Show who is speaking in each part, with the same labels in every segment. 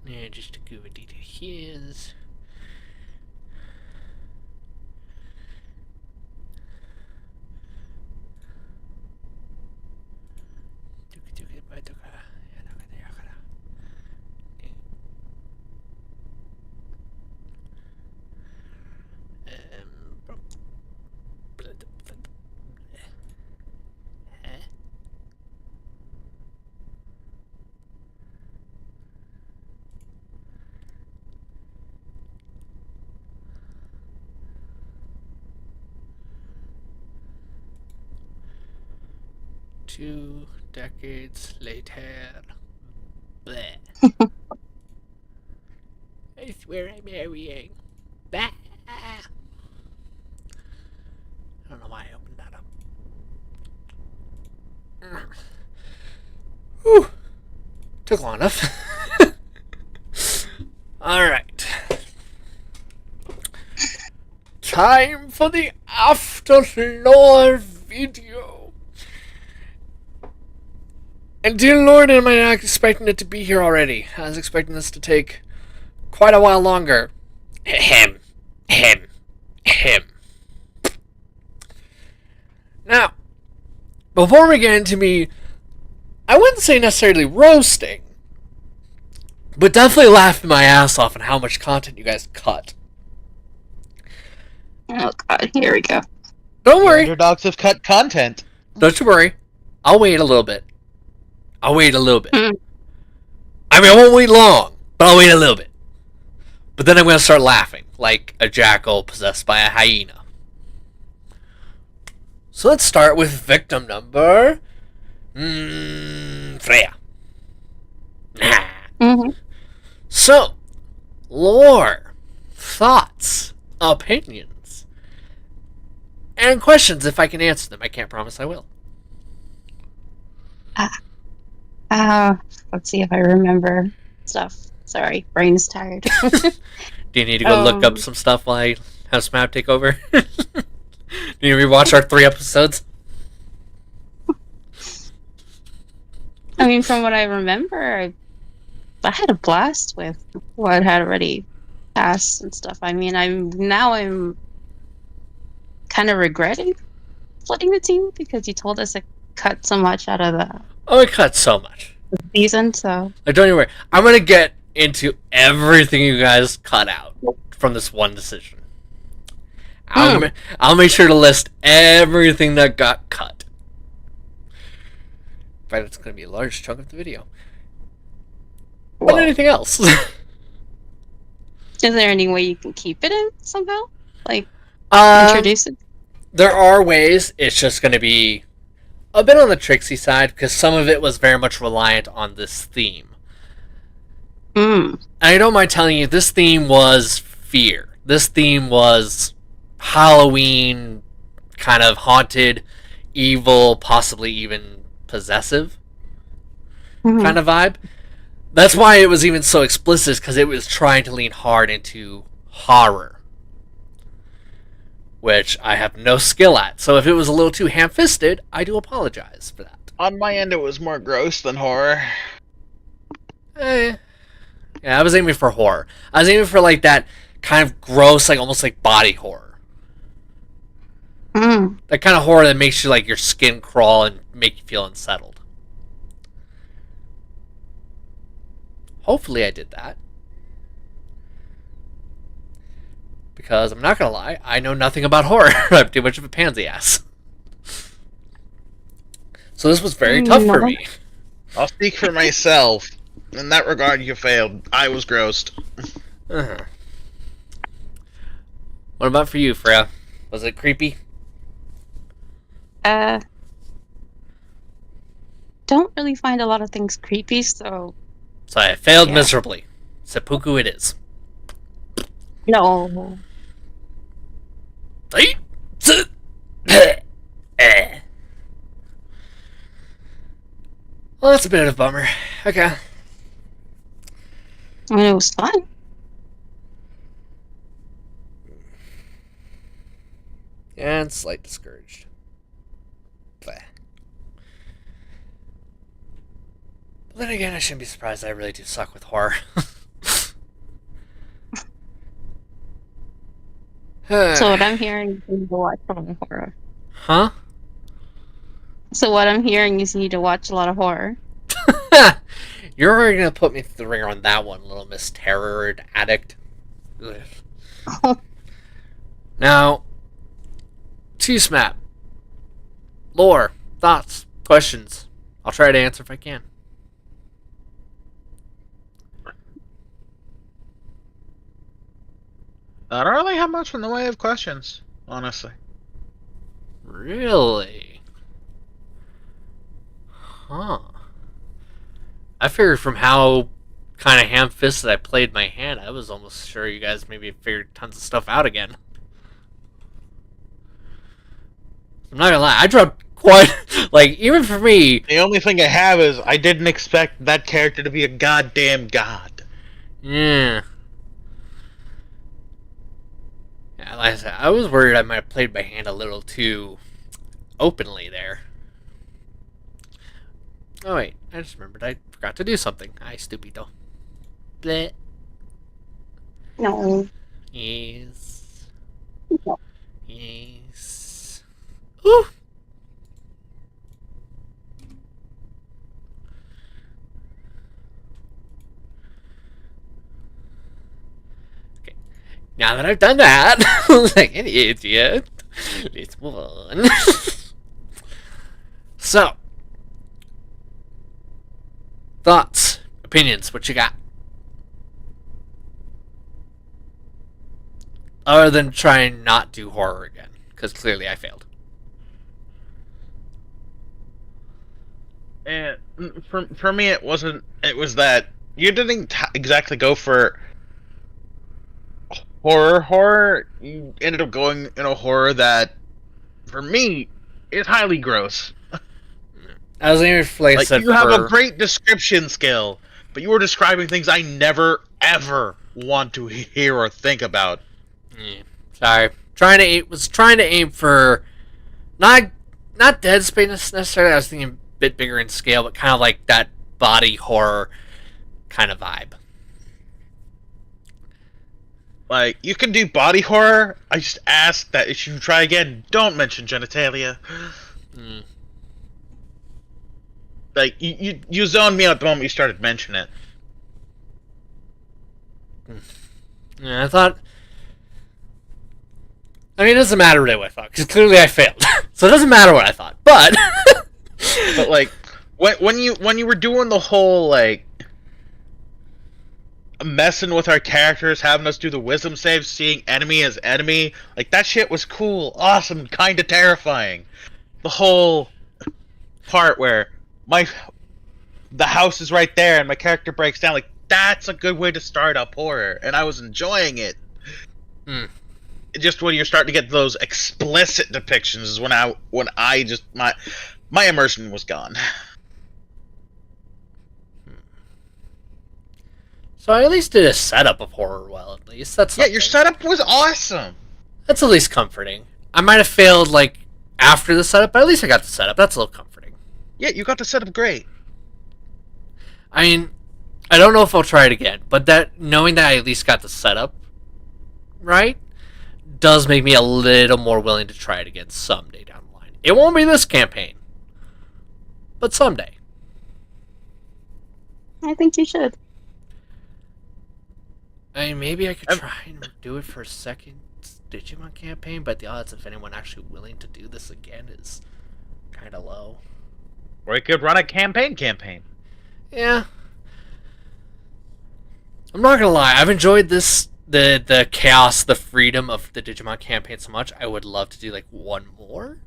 Speaker 1: And just to give a detail here. Two decades later. Bleh. I swear I'm marrying. Bah. I don't know why I opened that up. Whew. Took long enough. Alright. Time for the Afterlore video. And dear Lord, am I not expecting it to be here already? I was expecting this to take quite a while longer. Ahem. Ahem. Ahem. Now, before we get into me, I wouldn't say necessarily roasting, but definitely laughing my ass off on how much content you guys cut.
Speaker 2: Oh god, here we go.
Speaker 1: Don't worry.
Speaker 3: Underdogs have cut content.
Speaker 1: Don't you worry. I'll wait a little bit. I mean,
Speaker 2: Mm.
Speaker 1: I won't wait long, but I'll wait a little bit. But then I'm going to start laughing, like a jackal possessed by a hyena. So let's start with victim number... Freya.
Speaker 2: Mm-hmm.
Speaker 1: So, lore, thoughts, opinions, and questions if I can answer them. I can't promise I will.
Speaker 2: Let's see if I remember stuff. Sorry, brain's tired.
Speaker 1: Do you need to go look up some stuff while I have Smap take over? Do you need to rewatch our 3 episodes?
Speaker 2: I mean, from what I remember, I had a blast with what had already passed and stuff. I mean, I'm kind of regretting splitting the team because you told us to cut so much out of the
Speaker 1: Oh, it cut so much.
Speaker 2: season, so...
Speaker 1: Like, don't you worry. I'm going to get into everything you guys cut out from this one decision. I'll make sure to list everything that got cut. In fact, it's going to be a large chunk of the video. But
Speaker 2: Whoa.
Speaker 1: anything else?
Speaker 2: Is there any way you can keep it in somehow? Like, introduce it?
Speaker 1: There are ways. It's just going to be a bit on the tricksy side because some of it was very much reliant on this theme. And I don't mind telling you, this theme was fear. This theme was Halloween, kind of haunted, evil, possibly even possessive kind of vibe. That's why it was even so explicit, because it was trying to lean hard into horror, which I have no skill at. So if it was a little too ham-fisted, I do apologize for that.
Speaker 3: On my end, it was more gross than horror.
Speaker 1: Yeah, I was aiming for horror. I was aiming for like that kind of gross, like almost like body horror. That kind of horror that makes you like your skin crawl and make you feel unsettled. Hopefully I did that. Because I'm not gonna lie, I know nothing about horror. I'm too much of a pansy ass. So this was very tough for me.
Speaker 3: I'll speak for myself. In that regard, you failed. I was grossed.
Speaker 1: Uh-huh. What about for you, Freya? Was it creepy?
Speaker 2: Don't really find a lot of things creepy, so...
Speaker 1: So I failed
Speaker 2: Yeah.
Speaker 1: miserably. Seppuku it is.
Speaker 2: No.
Speaker 1: Well, that's a bit of a bummer. Okay.
Speaker 2: I mean, it was fun.
Speaker 1: And slight discouraged. Bleh. But then again, I shouldn't be surprised I really do suck with horror.
Speaker 2: So what I'm hearing is you need to watch a lot of horror.
Speaker 1: Huh?
Speaker 2: So what I'm hearing is you need to watch a lot of horror.
Speaker 1: You're already gonna put me through the ringer on that one, little Miss Terror Addict. Ugh. Now, T-Smap. Lore, thoughts, questions. I'll try to answer if I can.
Speaker 3: I don't really have much in the way of questions, honestly.
Speaker 1: Really? Huh. I figured from how kind of ham-fisted I played my hand, I was almost sure you guys maybe figured tons of stuff out again. I'm not gonna lie, I dropped quite... Like, even for me...
Speaker 3: The only thing I have is I didn't expect that character to be a goddamn god.
Speaker 1: Yeah. Yeah, like I said, I was worried I might have played my hand a little too openly there. Oh wait, I just remembered I forgot to do something. Ay, stupido. Bleh.
Speaker 2: No.
Speaker 1: Yes.
Speaker 2: No.
Speaker 1: Yes. Ooh. Okay. Now that I've done that, like an idiot, let's move on. So, thoughts, opinions, what you got? Other than trying not to do horror again, because clearly I failed.
Speaker 3: And for me, it wasn't. It was that you didn't exactly go for horror. Horror. You ended up going in a horror that, for me, is highly gross.
Speaker 1: I was even like
Speaker 3: you have a great description skill, but you were describing things I never ever want to hear or think about.
Speaker 1: Yeah, sorry. Was trying to aim for not Dead Space necessarily. I was thinking a bit bigger in scale, but kind of like that body horror kind of vibe.
Speaker 3: Like, you can do body horror. I just ask that if you try again, don't mention genitalia.
Speaker 1: Mm.
Speaker 3: Like, you zoned me out the moment you started mentioning it.
Speaker 1: Yeah, I thought. I mean, it doesn't matter really what I thought, because clearly I failed. So it doesn't matter what I thought. But
Speaker 3: but like, when you were doing the whole like messing with our characters, having us do the wisdom saves, seeing enemy as enemy, like that shit was cool, awesome, kind of terrifying. The whole part where the house is right there and my character breaks down, like that's a good way to start up horror, and I was enjoying it. Just when you're starting to get those explicit depictions is when I just my immersion was gone.
Speaker 1: So I at least did a setup of horror well, at least. That's something.
Speaker 3: Yeah, your setup was awesome.
Speaker 1: That's at least comforting. I might have failed, like, after the setup, but at least I got the setup. That's a little comforting.
Speaker 3: Yeah, you got the setup great.
Speaker 1: I mean, I don't know if I'll try it again, but that knowing that I at least got the setup right does make me a little more willing to try it again someday down the line. It won't be this campaign, but someday.
Speaker 2: I think you should.
Speaker 1: I mean, maybe I could try and do it for a second Digimon campaign, but the odds of anyone actually willing to do this again is kind of low.
Speaker 3: Or you could run a campaign.
Speaker 1: Yeah. I'm not gonna lie, I've enjoyed this, the chaos, the freedom of the Digimon campaign so much, I would love to do, like, one more.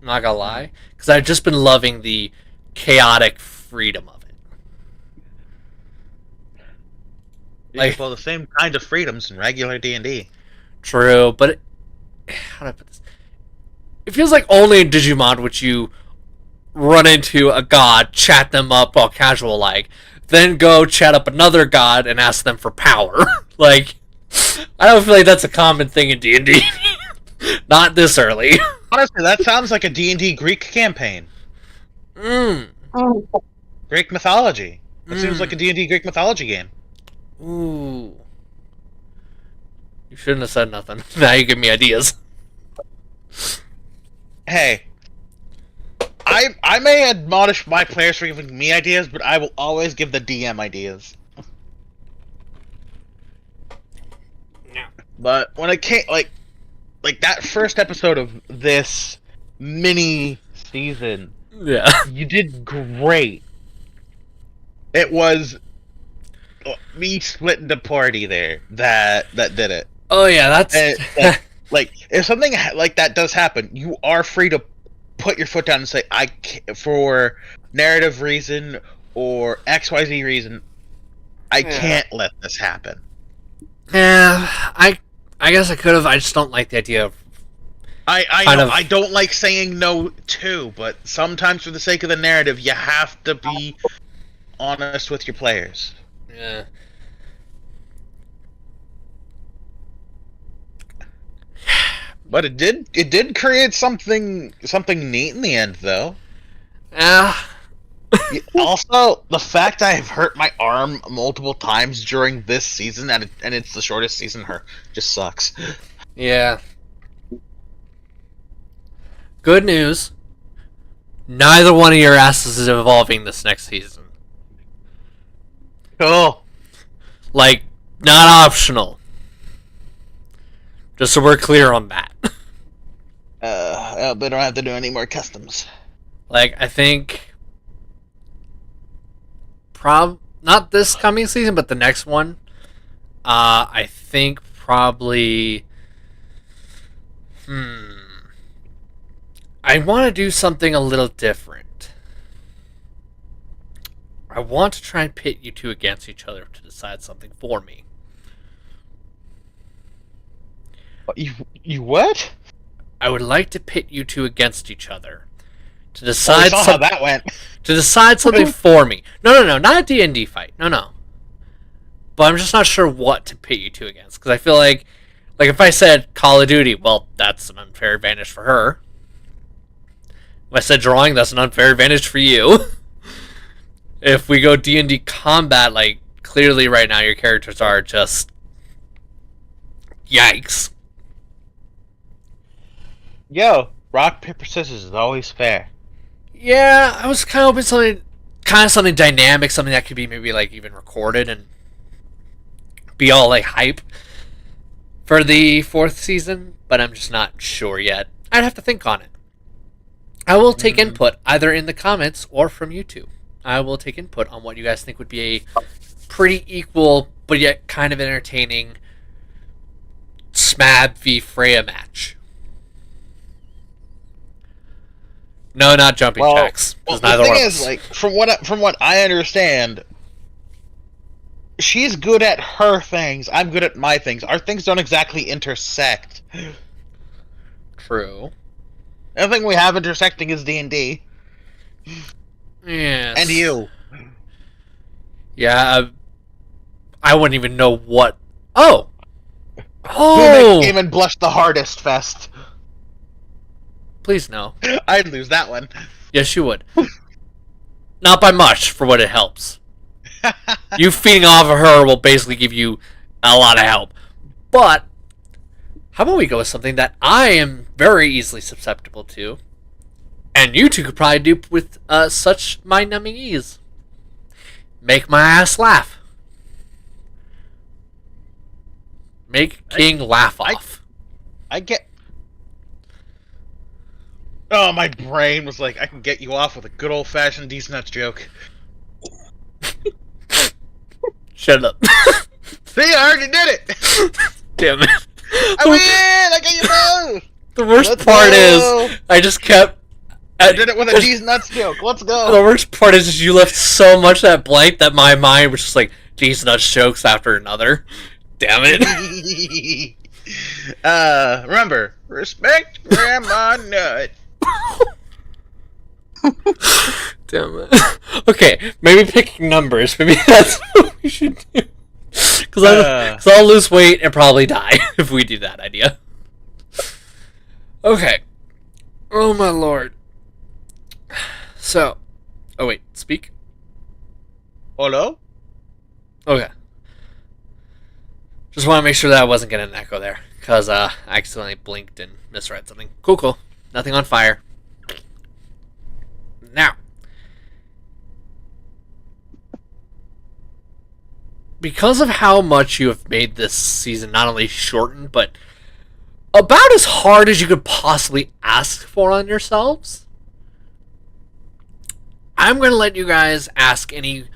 Speaker 1: I'm not gonna lie. Because I've just been loving the chaotic freedom of it.
Speaker 3: Like, well, the same kind of freedoms in regular D&D.
Speaker 1: True, but how do I put this? It feels like only in Digimon would you run into a god, chat them up all casual like, then go chat up another god and ask them for power. Like, I don't feel like that's a common thing in D&D. Not this early.
Speaker 3: Honestly, that sounds like a D&D Greek campaign. Greek mythology. It seems like a D&D Greek mythology game.
Speaker 1: Ooh. You shouldn't have said nothing. Now you give me ideas.
Speaker 3: Hey, I may admonish my players for giving me ideas, but I will always give the DM ideas.
Speaker 1: Yeah.
Speaker 3: But when it came, like that first episode of this mini season,
Speaker 1: Yeah.
Speaker 3: you did great. It was me splitting the party there that did it.
Speaker 1: Oh yeah, that's
Speaker 3: And, like if something like that does happen, you are free to put your foot down and say, "I can't, for narrative reason or XYZ reason, I can't let this happen."
Speaker 1: Yeah, I guess I could have. I just don't like the idea of.
Speaker 3: I don't like saying no too, but sometimes for the sake of the narrative, you have to be honest with your players.
Speaker 1: Yeah.
Speaker 3: But it did create something neat in the end, though.
Speaker 1: Yeah.
Speaker 3: Also, the fact I have hurt my arm multiple times during this season, and it's the shortest season, just sucks.
Speaker 1: Yeah. Good news. Neither one of your asses is evolving this next season.
Speaker 3: Cool.
Speaker 1: Like, not optional. Just so we're clear on that.
Speaker 3: They don't have to do any more customs.
Speaker 1: Like, I think... not this coming season, but the next one. I think probably... I want to do something a little different. I want to try and pit you two against each other to decide something for me.
Speaker 3: You what?
Speaker 1: I would like to pit you two against each other to decide
Speaker 3: how that went.
Speaker 1: To decide something for me. No, not a D&D fight. No. But I'm just not sure what to pit you two against, because I feel like if I said Call of Duty, well, that's an unfair advantage for her. If I said drawing, that's an unfair advantage for you. If we go D&D combat, like, clearly right now your characters are just... Yikes.
Speaker 3: Yo, rock, paper, scissors is always fair.
Speaker 1: Yeah, I was kind of hoping something dynamic, something that could be maybe, like, even recorded and be all, like, hype for the 4th season, but I'm just not sure yet. I'd have to think on it. I will take input either in the comments or from YouTube. I will take input on what you guys think would be a pretty equal, but yet kind of entertaining Smab v Freya match. No, not jumping jacks.
Speaker 3: Well, the thing is, like, from what I understand, she's good at her things. I'm good at my things. Our things don't exactly intersect.
Speaker 1: True.
Speaker 3: The only thing we have intersecting is D&D.
Speaker 1: Yes.
Speaker 3: And you.
Speaker 1: Yeah, I wouldn't even know what... Oh!
Speaker 3: Who makes Game and Blush the hardest fest?
Speaker 1: Please no.
Speaker 3: I'd lose that one.
Speaker 1: Yes, you would. Not by much, for what it helps. You feeding off of her will basically give you a lot of help. But, how about we go with something that I am very easily susceptible to, and you two could probably do with such mind-numbing ease. Make my ass laugh. Make King laugh off.
Speaker 3: I get... Oh, my brain was like, I can get you off with a good old-fashioned These Nuts joke.
Speaker 1: Shut up.
Speaker 3: See, I already did it!
Speaker 1: Damn it.
Speaker 3: I win! I got you both!
Speaker 1: The worst part is, I just kept...
Speaker 3: I did it with a These Nuts joke. Let's go!
Speaker 1: The worst part is you left so much that blank that my mind was just like, These Nuts jokes after another. Damn it.
Speaker 3: Remember, respect Grandma Nut.
Speaker 1: Damn it. Okay, maybe picking numbers. Maybe that's what we should do. Because I'll lose weight and probably die if we do that idea. Okay. Oh my lord. So. Oh wait, speak?
Speaker 3: Hello?
Speaker 1: Okay. Just want to make sure that I wasn't getting an echo there, because I accidentally blinked and misread something. Cool. Nothing on fire. Now, because of how much you have made this season not only shortened, but about as hard as you could possibly ask for on yourselves, I'm going to let you guys ask any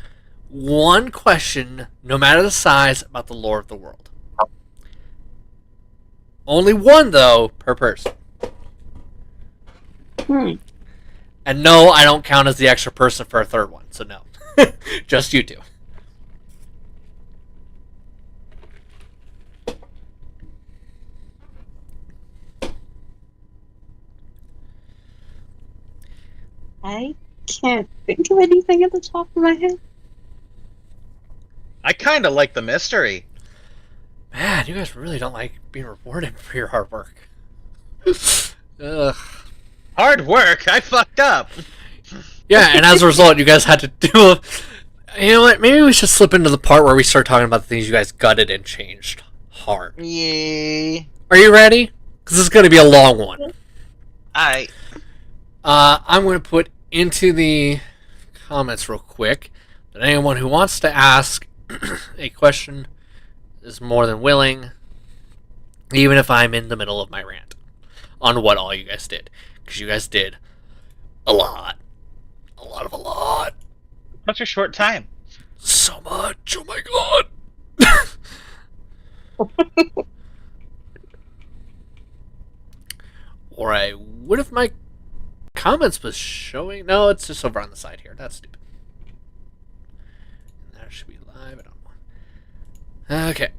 Speaker 1: one question, no matter the size, about the lore of the world. Only one, though, per person. And no, I don't count as the extra person for a third one, so no. Just you two.
Speaker 2: I can't think of anything at the top of my head.
Speaker 3: I kind of like the mystery.
Speaker 1: Man, you guys really don't like being rewarded for your hard work. Ugh.
Speaker 3: Hard work? I fucked up.
Speaker 1: Yeah, and as a result, you guys had to do a... You know what? Maybe we should slip into the part where we start talking about the things you guys gutted and changed hard.
Speaker 3: Yay.
Speaker 1: Are you ready? Because this is going to be a long one.
Speaker 3: Alright.
Speaker 1: I'm going to put into the comments real quick that anyone who wants to ask a question is more than willing, even if I'm in the middle of my rant on what all you guys did. Because you guys did a lot. A lot.
Speaker 3: Such a short time.
Speaker 1: So much. Oh my god. Or I would if my comments was showing. No, it's just over on the side here. That's stupid. That should be live. I don't know. Okay.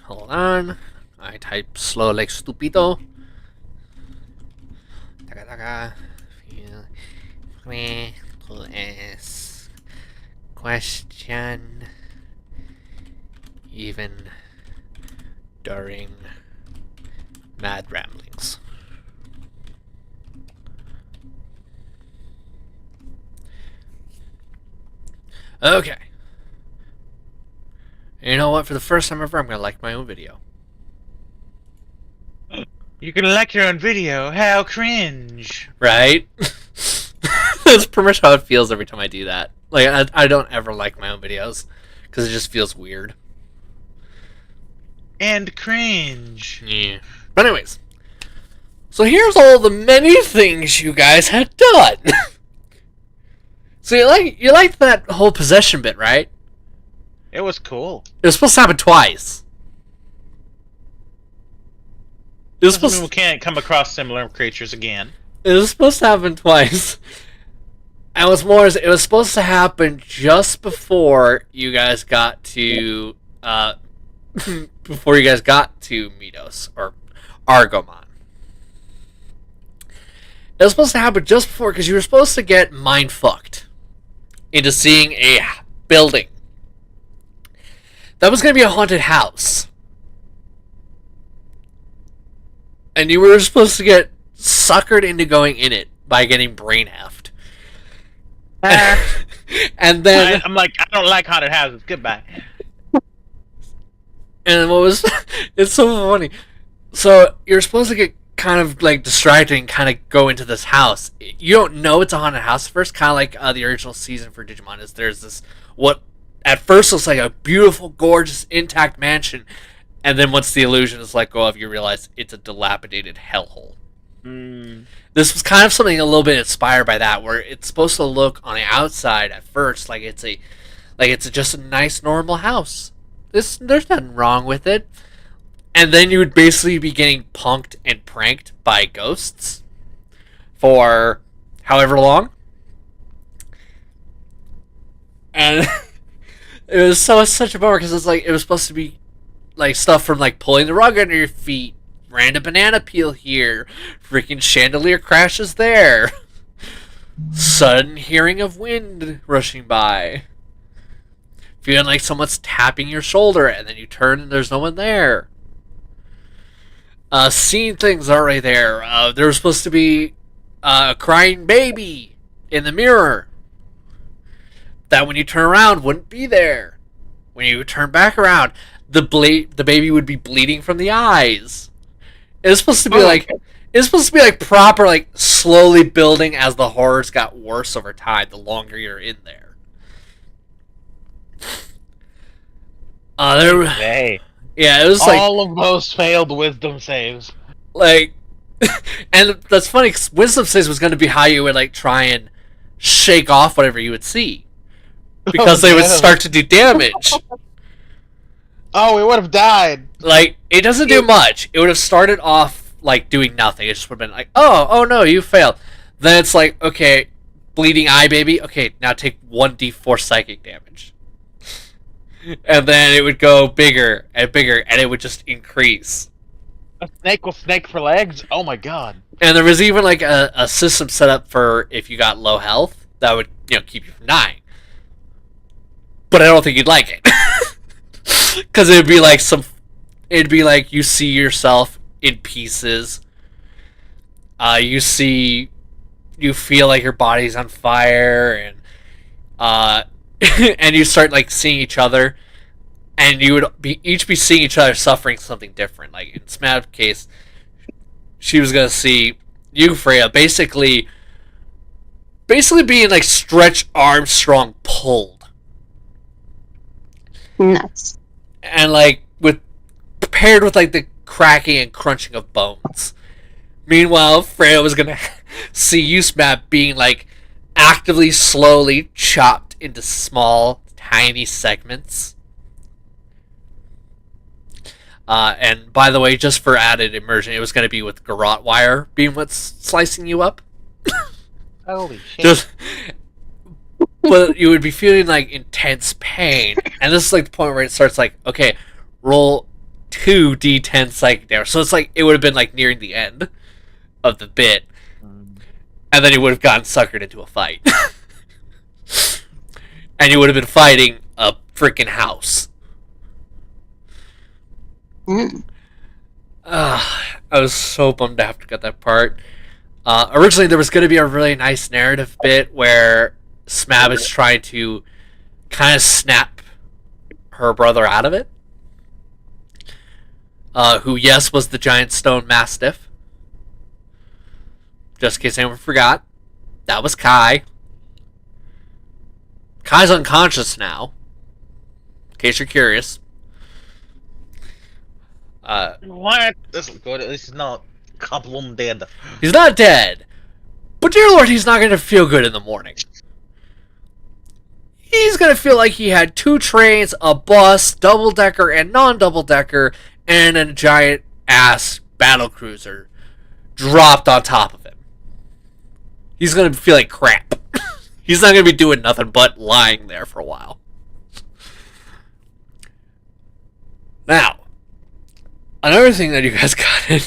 Speaker 1: Hold on. I type slow like stupido. Taga. Feel free to ask question even during mad ramblings. Okay. You know what? For the first time ever, I'm gonna like my own video.
Speaker 3: You can like your own video? How cringe.
Speaker 1: Right? That's pretty much how it feels every time I do that. Like, I don't ever like my own videos, because it just feels weird.
Speaker 3: And cringe.
Speaker 1: Yeah. But anyways. So here's all the many things you guys had done. So you liked that whole possession bit, right?
Speaker 3: It was cool.
Speaker 1: It was supposed to happen twice. It was
Speaker 3: Doesn't mean we can't come across similar creatures again.
Speaker 1: It was supposed to happen twice. And what's more is it was supposed to happen just before you guys got to Midos or Argomon. It was supposed to happen just before because you were supposed to get mind fucked into seeing a building that was going to be a haunted house. And you were supposed to get suckered into going in it by getting brain heft. And then
Speaker 3: I'm like, I don't like haunted houses. Goodbye.
Speaker 1: And what was it's so funny. So you're supposed to get kind of like distracted and kind of go into this house. You don't know it's a haunted house at first, kind of like the original season for Digimon is there's this what at first looks like a beautiful, gorgeous, intact mansion, and then once the illusion is let go of, you realize it's a dilapidated hellhole. This was kind of something a little bit inspired by that, where it's supposed to look on the outside at first like it's just a nice normal house. There's nothing wrong with it. And then you would basically be getting punked and pranked by ghosts for however long. And it was such a bummer because it's like it was supposed to be like stuff from like pulling the rug under your feet, random banana peel here, freaking chandelier crashes there, sudden hearing of wind rushing by, feeling like someone's tapping your shoulder and then you turn and there's no one there. Seeing things already there. There was supposed to be a crying baby in the mirror that when you turn around wouldn't be there when you would turn back around, the baby would be bleeding from the eyes. It was supposed to be proper, like, slowly building as the horrors got worse over time, the longer you're in there. Yeah, it was like
Speaker 3: all of those failed wisdom saves.
Speaker 1: Like, and that's funny because wisdom saves was going to be how you would like try and shake off whatever you would see, because they would start to do damage.
Speaker 3: Oh, we would have died.
Speaker 1: Like, it doesn't do much. It would have started off like doing nothing. It just would have been like, oh no, you failed. Then it's like, okay, bleeding eye baby. Okay, now take 1d4 psychic damage. And then it would go bigger and bigger, and it would just increase.
Speaker 3: A snake with snake for legs? Oh my god.
Speaker 1: And there was even like a system set up for if you got low health that would, keep you from dying. But I don't think you'd like it. Because it'd be like you see yourself in pieces. You feel like your body's on fire, and and you start like seeing each other, and you would each be seeing each other suffering something different. Like in Smab's case, she was gonna see you, Freya, basically being like Stretch Armstrong pulled.
Speaker 2: Nuts.
Speaker 1: And like paired with like the cracking and crunching of bones. Meanwhile, Freya was gonna see you, Smab, being like actively, slowly chopped into small, tiny segments. And by the way, just for added immersion, it was going to be with garrote wire being what's slicing you up.
Speaker 3: Holy shit.
Speaker 1: But you would be feeling like intense pain, and this is like the point where it starts like, okay, roll 2d10 psychic damage. So it's like it would have been like nearing the end of the bit, and then you would have gotten suckered into a fight. And you would have been fighting a freaking house. I was so bummed to have to cut that part. Originally, there was going to be a really nice narrative bit where Smab is trying to kind of snap her brother out of it. Who, yes, was the giant stone mastiff. Just in case anyone forgot. That was Kai. Kai's unconscious now, in case you're curious.
Speaker 3: What? This is not Goblin dead.
Speaker 1: He's not dead, but dear Lord, he's not going to feel good in the morning. He's going to feel like he had 2 trains, a bus, double-decker and non-double-decker, and a giant-ass battlecruiser dropped on top of him. He's going to feel like crap. He's not going to be doing nothing but lying there for a while. Now, another thing that you guys got in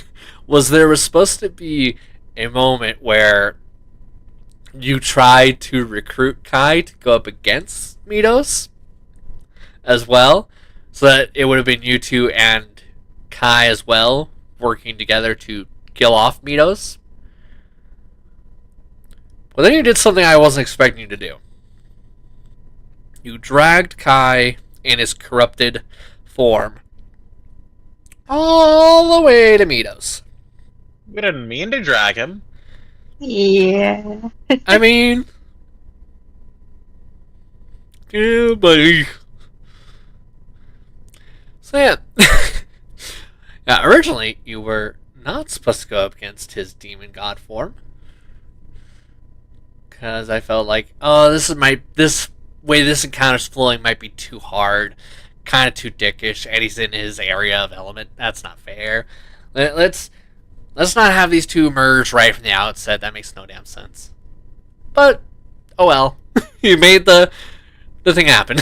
Speaker 1: was there was supposed to be a moment where you tried to recruit Kai to go up against Mitos as well, so that it would have been you two and Kai as well working together to kill off Mitos. But then you did something I wasn't expecting you to do. You dragged Kai in his corrupted form all the way to Mitos.
Speaker 3: We didn't mean to drag him.
Speaker 2: Yeah.
Speaker 1: I mean... yeah, buddy. So yeah. Yeah, originally you were not supposed to go up against his demon god form. Because I felt like, oh, this way this encounter's flowing might be too hard, kind of too dickish, and he's in his area of element. That's not fair. Let's not have these two merge right from the outset. That makes no damn sense. But oh well, you made the thing happen.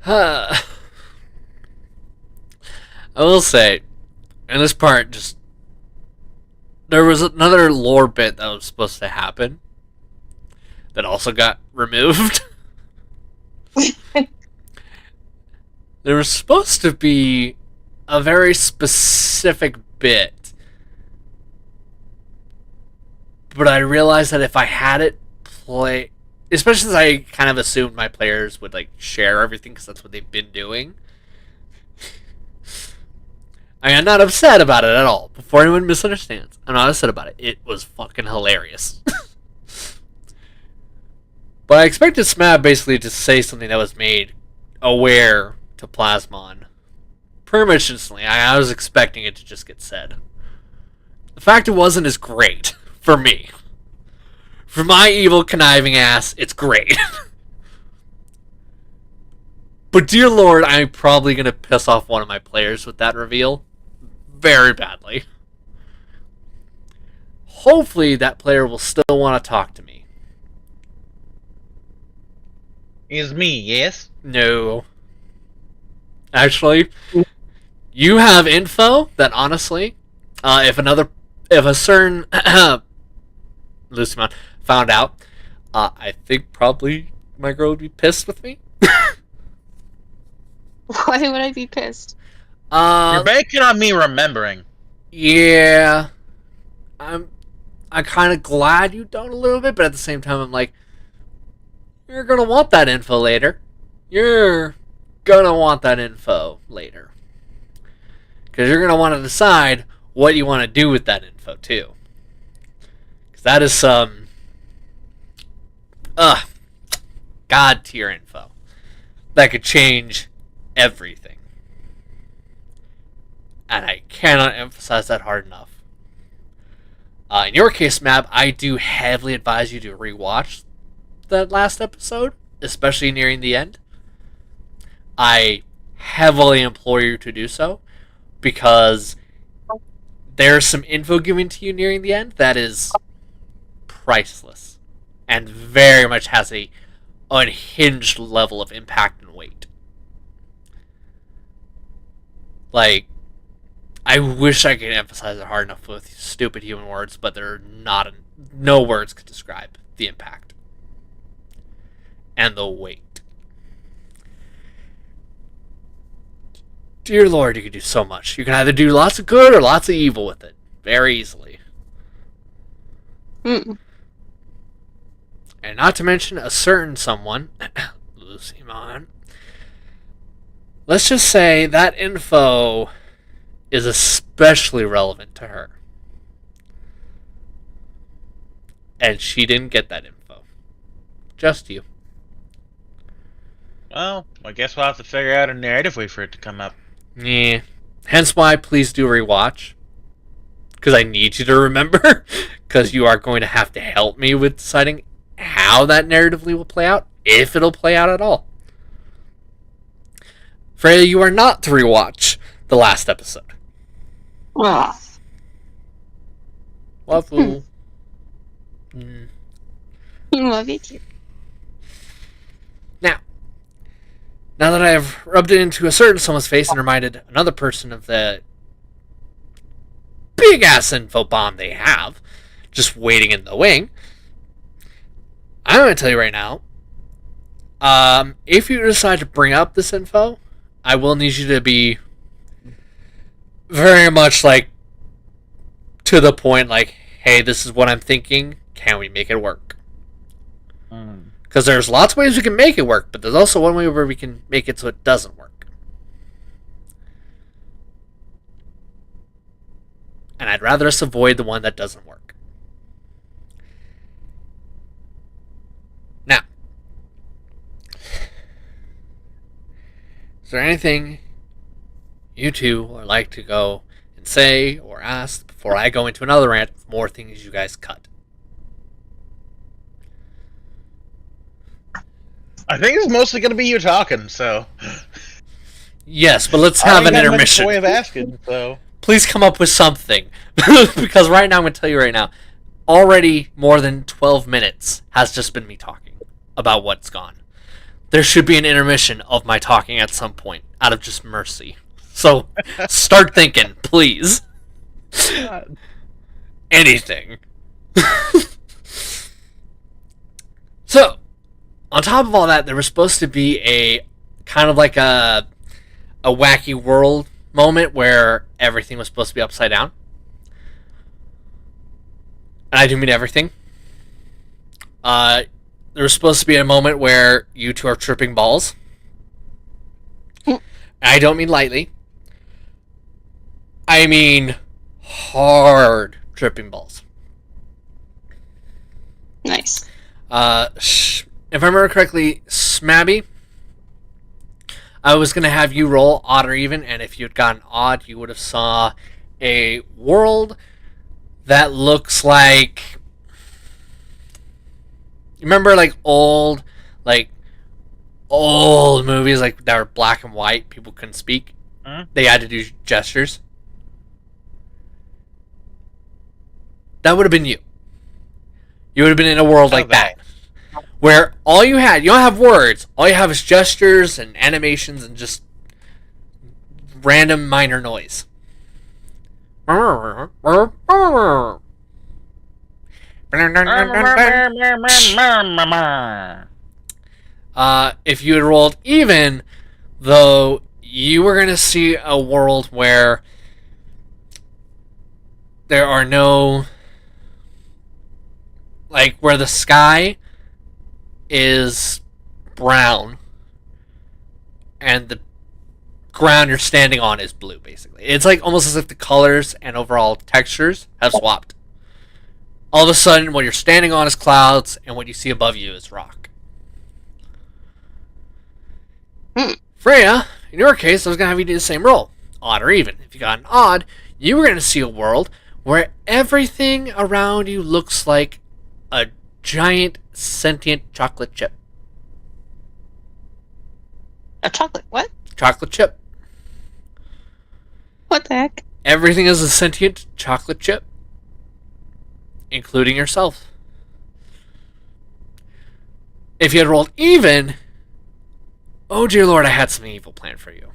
Speaker 1: I will say, in this part, just there was another lore bit that was supposed to happen that also got removed. There was supposed to be a very specific bit, but I realized that if I had it play, especially since I kind of assumed my players would like share everything because that's what they've been doing. I'm not upset about it at all. Before anyone misunderstands, I'm not upset about it. It was fucking hilarious. But I expected Smab basically to say something that was made aware to Plasmon pretty much instantly. I was expecting it to just get said. The fact it wasn't is great for me. For my evil, conniving ass, it's great. But dear lord, I'm probably going to piss off one of my players with that reveal. Very badly. Hopefully that player will still want to talk to me.
Speaker 3: Is me, yes?
Speaker 1: No. Actually, you have info that honestly, if a certain Lucimon found out, I think probably my girl would be pissed with me.
Speaker 2: Why would I be pissed?
Speaker 3: You're banking on me remembering.
Speaker 1: Yeah. I'm kind of glad you don't a little bit, but at the same time, I'm like, you're gonna want that info later. You're gonna want that info later. Because you're gonna want to decide what you want to do with that info, too. Because that is some god tier info that could change everything. And I cannot emphasize that hard enough. In your case, Mab, I do heavily advise you to rewatch that last episode, especially nearing the end. I heavily implore you to do so, because there's some info given to you nearing the end that is priceless, and very much has a unhinged level of impact and weight. Like, I wish I could emphasize it hard enough with stupid human words, but there are no words could describe the impact and the weight. Dear Lord, you can do so much. You can either do lots of good or lots of evil with it, very easily.
Speaker 2: Mm.
Speaker 1: And not to mention a certain someone, Lucimon. Let's just say that info is especially relevant to her. And she didn't get that info. Just you.
Speaker 3: Well, I guess we'll have to figure out a narrative way for it to come up.
Speaker 1: Yeah. Hence why please do rewatch. Because I need you to remember. Because you are going to have to help me with deciding how that narratively will play out. If it'll play out at all. Freya, you are not to rewatch the last episode.
Speaker 2: Oh.
Speaker 1: Love you.
Speaker 2: Love you too.
Speaker 1: Now that I have rubbed it into a certain someone's face and reminded another person of the big ass info bomb they have, just waiting in the wing, I'm going to tell you right now, if you decide to bring up this info, I will need you to be very much like to the point, like, hey, this is what I'm thinking, can we make it work? Because there's lots of ways we can make it work, but there's also one way where we can make it so it doesn't work. And I'd rather us avoid the one that doesn't work. Now, is there anything you two would like to go and say or ask before I go into another rant with more things you guys cut?
Speaker 3: I think it's mostly going to be you talking, so...
Speaker 1: Yes, but let's have an intermission.
Speaker 3: Way of asking, so...
Speaker 1: Please come up with something. Because right now, I'm going to tell you right now, already more than 12 minutes has just been me talking about what's gone. There should be an intermission of my talking at some point, out of just mercy. So, start thinking, please. Anything. So, on top of all that, there was supposed to be a kind of like a wacky world moment where everything was supposed to be upside down. And I do mean everything. The there was supposed to be a moment where you two are tripping balls. I don't mean lightly. I mean hard tripping balls.
Speaker 2: Nice.
Speaker 1: If I remember correctly, Smabby, I was going to have you roll odd or even, and if you had gotten odd, you would have saw a world that looks like... You remember old movies that were black and white, people couldn't speak? They had to do gestures. That would have been you. You would have been in a world like that. Where all you had, you don't have words, all you have is gestures and animations and just random minor noise. If you had rolled even, though, you were going to see a world where there are no... where the sky is brown and the ground you're standing on is blue, basically. It's almost as if the colors and overall textures have swapped. All of a sudden, what you're standing on is clouds, and what you see above you is rock. Freya, in your case, I was going to have you do the same roll. Odd or even. If you got an odd, you were going to see a world where everything around you looks like a giant sentient chocolate chip.
Speaker 2: A chocolate what?
Speaker 1: Chocolate chip.
Speaker 2: What the heck?
Speaker 1: Everything is a sentient chocolate chip, including yourself. If you had rolled even, oh dear Lord, I had something evil planned for you.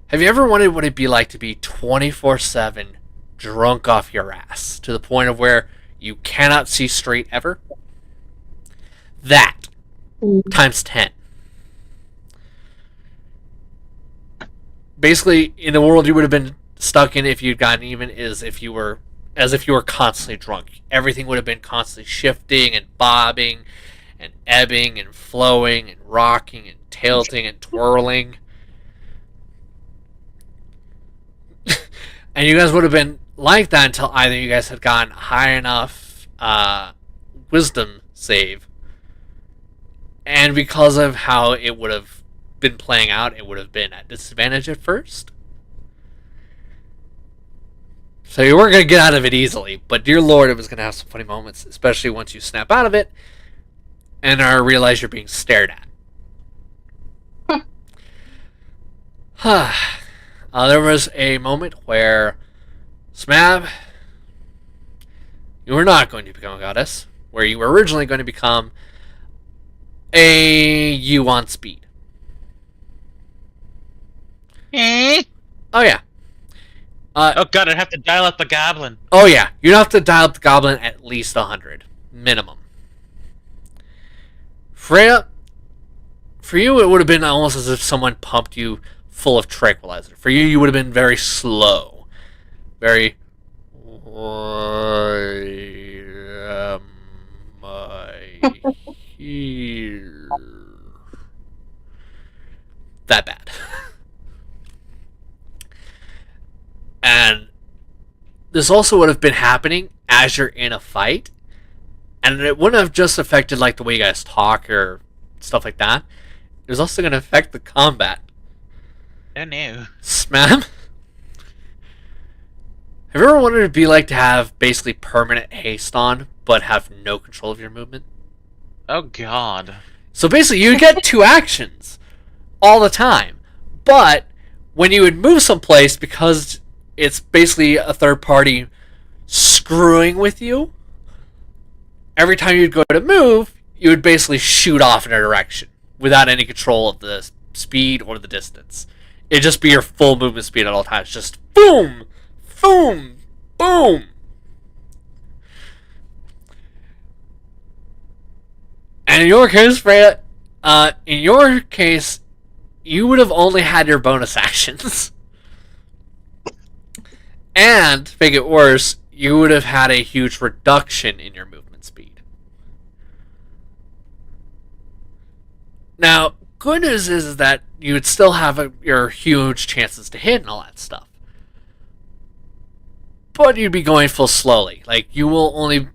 Speaker 1: Have you ever wondered what it'd be like to be 24/7 drunk off your ass to the point of where you cannot see straight ever? That times 10. Basically, in the world you would have been stuck in if you'd gotten even is if you were constantly drunk. Everything would have been constantly shifting and bobbing and ebbing and flowing and rocking and tilting and twirling. And you guys would have been like that until either you guys had gotten high enough wisdom save, and because of how it would have been playing out, it would have been at disadvantage at first. So you weren't going to get out of it easily, but dear Lord, it was going to have some funny moments, especially once you snap out of it and realize you're being stared at. There was a moment where, Smab, you were not going to become a goddess, where you were originally going to become a you on speed. Oh yeah.
Speaker 3: Oh god, I'd have to dial up the goblin.
Speaker 1: Oh yeah, you'd have to dial up the goblin at least 100 minimum. Freya, for you it would have been almost as if someone pumped you full of tranquilizer. For you, you would have been very slow, very. Why am I here? That bad. And this also would have been happening as you're in a fight, and it wouldn't have just affected the way you guys talk or stuff like that. It was also going to affect the combat.
Speaker 3: Oh no.
Speaker 1: Smam? Have you ever wondered what it'd be like to have basically permanent haste on, but have no control of your movement?
Speaker 3: Oh god.
Speaker 1: So basically, you get 2 actions all the time, but when you would move someplace, because it's basically a third party screwing with you, every time you'd go to move, you would basically shoot off in a direction without any control of the speed or the distance. It'd just be your full movement speed at all times. Just boom, boom, boom. And in your case, Freya, you would have only had your bonus actions. And, to make it worse, you would have had a huge reduction in your movement speed. Now, good news is that you would still have your huge chances to hit and all that stuff. But you'd be going full slowly. Like, you will only...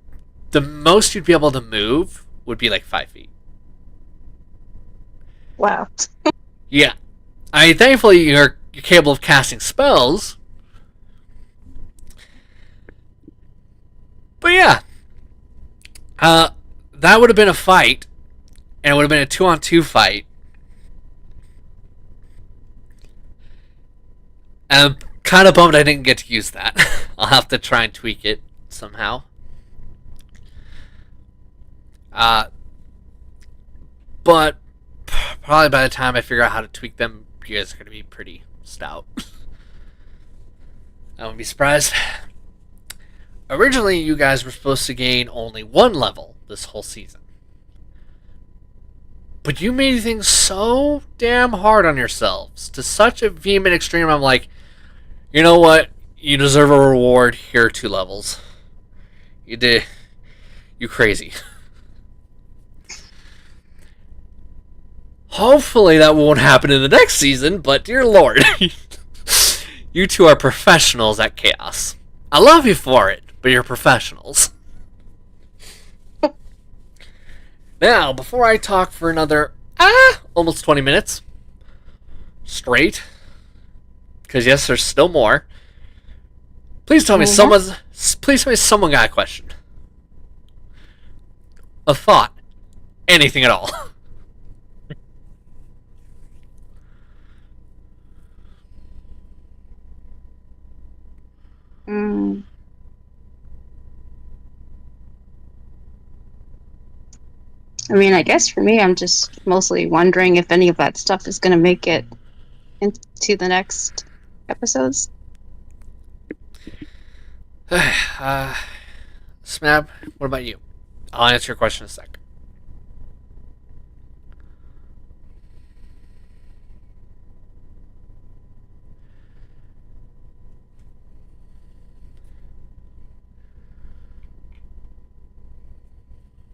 Speaker 1: The most you'd be able to move would be like 5 feet.
Speaker 2: Wow.
Speaker 1: Yeah. I mean, thankfully, you're capable of casting spells. But yeah. That would have been a fight. And it would have been a 2-on-2 fight. And I'm kind of bummed I didn't get to use that. I'll have to try and tweak it somehow. But probably by the time I figure out how to tweak them, you guys are going to be pretty stout. I wouldn't be surprised. Originally, you guys were supposed to gain only 1 level this whole season. But you made things so damn hard on yourselves to such a vehement extreme. I'm like, you know what? You deserve a reward. Here are 2 levels. You did. You crazy. Hopefully that won't happen in the next season, but dear lord. You two are professionals at Chaos. I love you for it, but you're professionals. Now, before I talk for another, almost 20 minutes straight, because yes, there's still more. Please tell me someone got a question, a thought, anything at all.
Speaker 2: I mean, I guess for me, I'm just mostly wondering if any of that stuff is going to make it into the next episodes.
Speaker 1: Smab, what about you? I'll answer your question in a sec.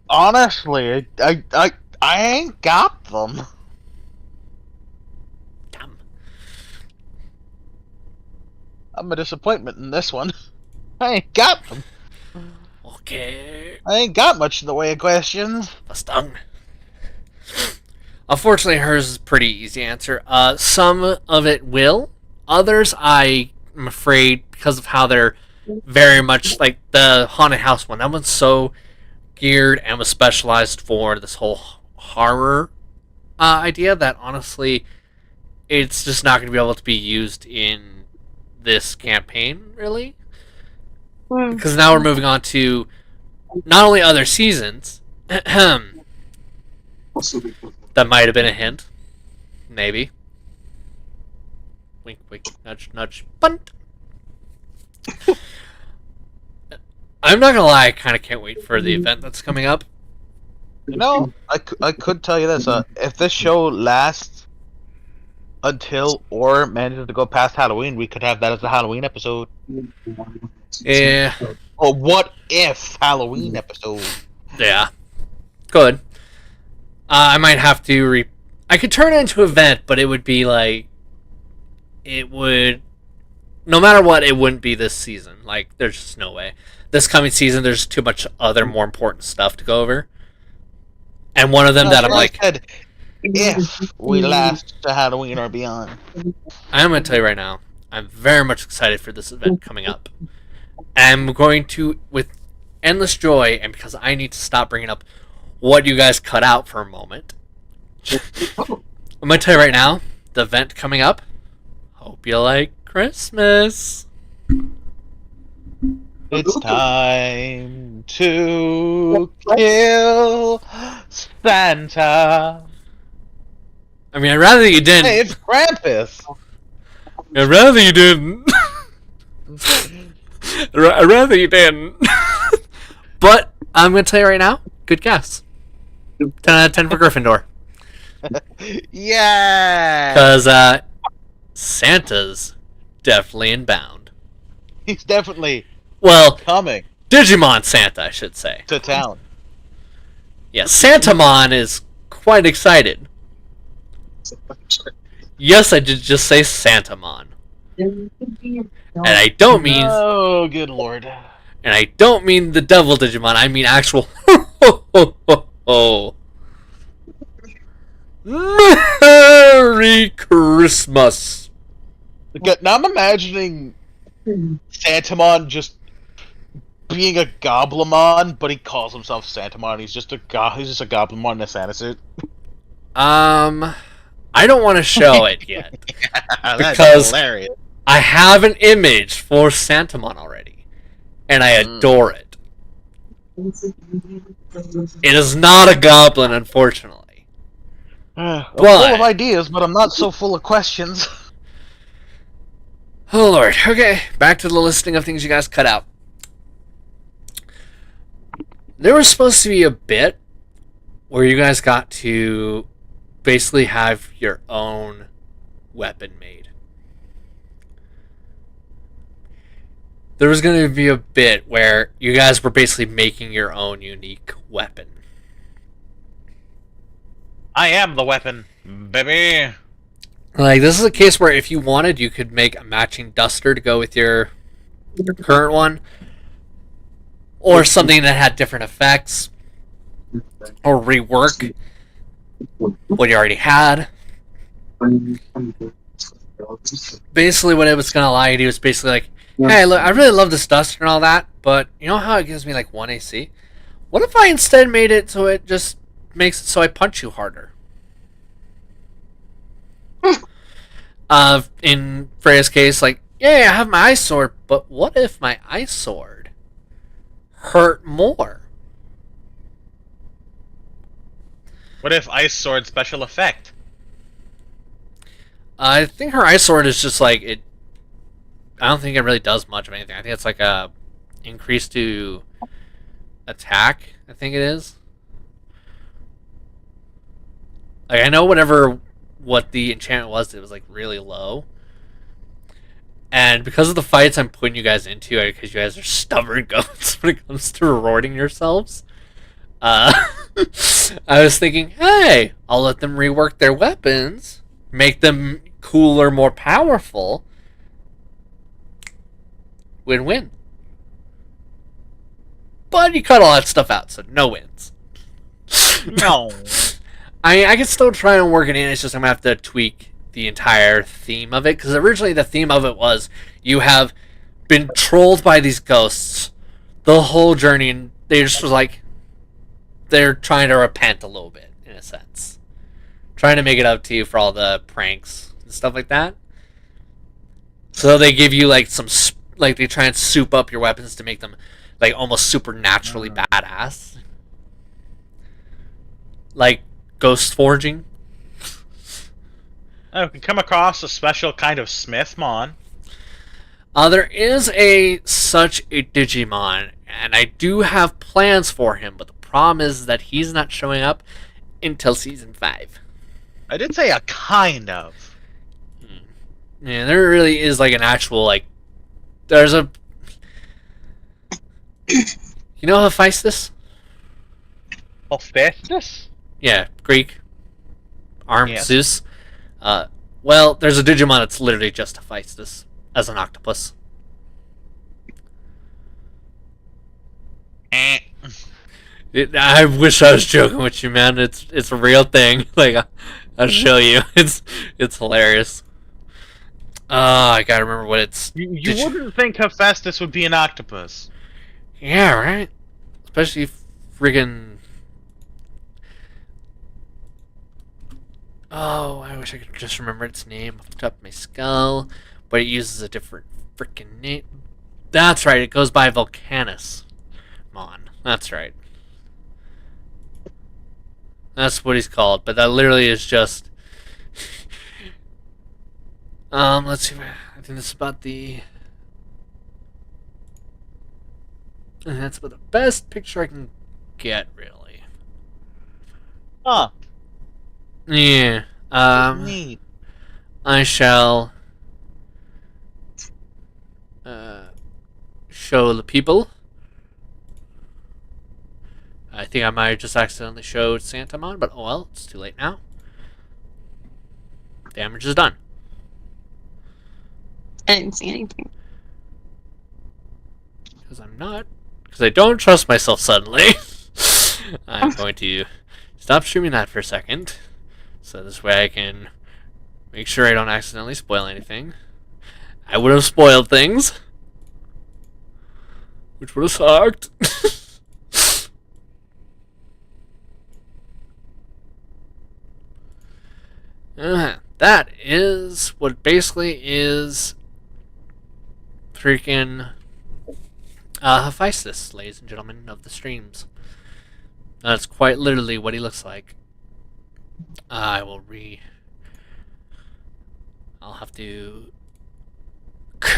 Speaker 3: Honestly, I ain't got them.
Speaker 1: Damn.
Speaker 3: I'm a disappointment in this one. I ain't got them.
Speaker 1: Okay.
Speaker 3: I ain't got much in the way of questions.
Speaker 1: A stung. Unfortunately, hers is a pretty easy answer. Some of it will. Others, I'm afraid, because of how they're very much like the haunted house one. That one's so geared and was specialized for this whole horror idea that honestly, it's just not going to be able to be used in this campaign, really. Because now we're moving on to not only other seasons. That might have been a hint. Maybe. Wink, wink, nudge, nudge, bunt. I'm not gonna lie, I kind of can't wait for the event that's coming up.
Speaker 3: You know, I could tell you this. If this show lasts until or manages to go past Halloween, we could have that as a Halloween episode.
Speaker 1: Yeah.
Speaker 3: Or what if Halloween episode?
Speaker 1: Yeah. Good. I might have to I could turn it into an event, but it would be like... It would... No matter what, it wouldn't be this season. Like, there's just no way. This coming season, there's too much other more important stuff to go over. And one of them that I'm like...
Speaker 3: Said, if we last to Halloween or beyond.
Speaker 1: I'm going to tell you right now, I'm very much excited for this event coming up. I'm going to, with endless joy, and because I need to stop bringing up what you guys cut out for a moment, I'm going to tell you right now, the event coming up, hope you like Christmas.
Speaker 3: It's time to kill Santa.
Speaker 1: I mean, I'd rather you didn't.
Speaker 3: Hey, it's Krampus.
Speaker 1: I'd rather you didn't. I'd rather you didn't. But I'm going to tell you right now, good guess. 10 out of 10 for Gryffindor.
Speaker 3: Yeah.
Speaker 1: Because Santa's definitely inbound.
Speaker 3: He's definitely coming
Speaker 1: Digimon Santa, I should say.
Speaker 3: to town.
Speaker 1: Yeah, Santamon is quite excited. Yes, I did just say Santamon. And I don't mean...
Speaker 3: Oh, good lord.
Speaker 1: And I don't mean the devil Digimon, I mean actual... Merry Christmas!
Speaker 3: Okay, now I'm imagining Santamon just being a Goblimon, but he calls himself Santamon. He's just a Goblimon in a Santa suit.
Speaker 1: I don't want to show it yet.
Speaker 3: That's
Speaker 1: because
Speaker 3: hilarious.
Speaker 1: I have an image for Santamon already. And I adore it. It is not a goblin, unfortunately.
Speaker 3: I'm full of ideas, but I'm not so full of questions.
Speaker 1: Oh lord. Okay, back to the listing of things you guys cut out. There was supposed to be a bit where you guys got to basically have your own weapon made. There was going to be a bit where you guys were basically making your own unique weapon.
Speaker 3: I am the weapon, baby.
Speaker 1: Like, this is a case where if you wanted, you could make a matching duster to go with your current one. Or something that had different effects. Or rework what you already had. Basically, what it was going to allow you to do is basically like, hey, look, I really love this duster and all that, but you know how it gives me like 1 AC? What if I instead made it so it just makes it so I punch you harder? In Freya's case, like, yeah, I have my ice sword, but what if my ice sword hurt more?
Speaker 3: What if Ice Sword special effect?
Speaker 1: I think her ice sword is just like it. I don't think it really does much of anything. I think it's like a increase to attack. I think it is. Like, I know what the enchantment was, it was like really low. And because of the fights I'm putting you guys into, because you guys are stubborn goats when it comes to rewarding yourselves, I was thinking, hey, I'll let them rework their weapons, make them cooler, more powerful. Win-win. But you cut all that stuff out, so no wins.
Speaker 3: No.
Speaker 1: I can still try and work it in, it's just I'm going to have to tweak the entire theme of it, because originally the theme of it was you have been trolled by these ghosts the whole journey, and they just was like, they're trying to repent a little bit, in a sense. Trying to make it up to you for all the pranks and stuff like that. So they give you like they try and soup up your weapons to make them like almost supernaturally badass. Like ghost forging.
Speaker 3: Oh, we can come across a special kind of Smithmon.
Speaker 1: There is such a Digimon, and I do have plans for him, but the problem is that he's not showing up until Season 5.
Speaker 3: I did say a kind of.
Speaker 1: Yeah, there really is like an actual, like, there's a... You know Hephaestus?
Speaker 3: Hephaestus?
Speaker 1: Yeah, Greek. Armed
Speaker 3: Yes.
Speaker 1: Zeus. Well, there's a Digimon that's literally just Hephaestus as an octopus. I wish I was joking with you, man. It's a real thing. Like, I'll show you. It's hilarious. I gotta remember what it's.
Speaker 3: You wouldn't think Hephaestus would be an octopus.
Speaker 1: Yeah, right. Especially friggin'. Oh, I wish I could just remember its name off the top of my skull, but it uses a different freaking name. That's right. It goes by Volcanus. Mon. That's right. That's what he's called, but that literally is just... let's see. I think that's about the... And that's about the best picture I can get, really.
Speaker 3: Huh.
Speaker 1: Yeah.
Speaker 3: Neat.
Speaker 1: I shall... show the people. I think I might have just accidentally showed Santamon, but oh well, it's too late now. Damage is done.
Speaker 2: I didn't see anything.
Speaker 1: Because I don't trust myself suddenly. I'm going to stop streaming that for a second. So this way I can make sure I don't accidentally spoil anything. I would have spoiled things. Which would have sucked. That is what basically is freaking Hephaestus, ladies and gentlemen of the streams. That's quite literally what he looks like. I'll have to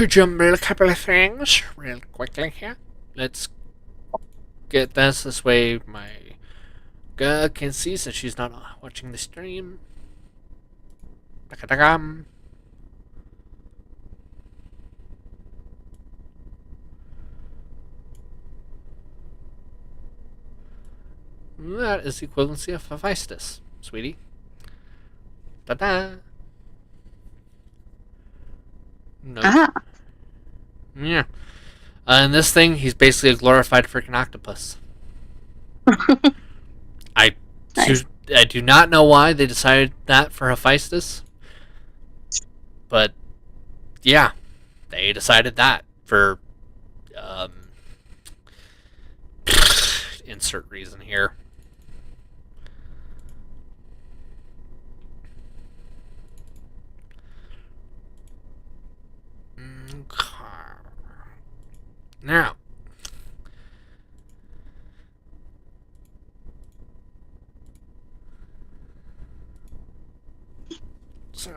Speaker 1: jumble a couple of things real quickly here. Let's get this way my girl can see since she's not watching the stream. That is the equivalency of Hephaestus, sweetie. Ta-da! No.
Speaker 2: Ah.
Speaker 1: Yeah. In this thing, he's basically a glorified freaking octopus.
Speaker 2: Nice.
Speaker 1: I do not know why they decided that for Hephaestus. But, yeah. They decided that for, insert reason here. Now, so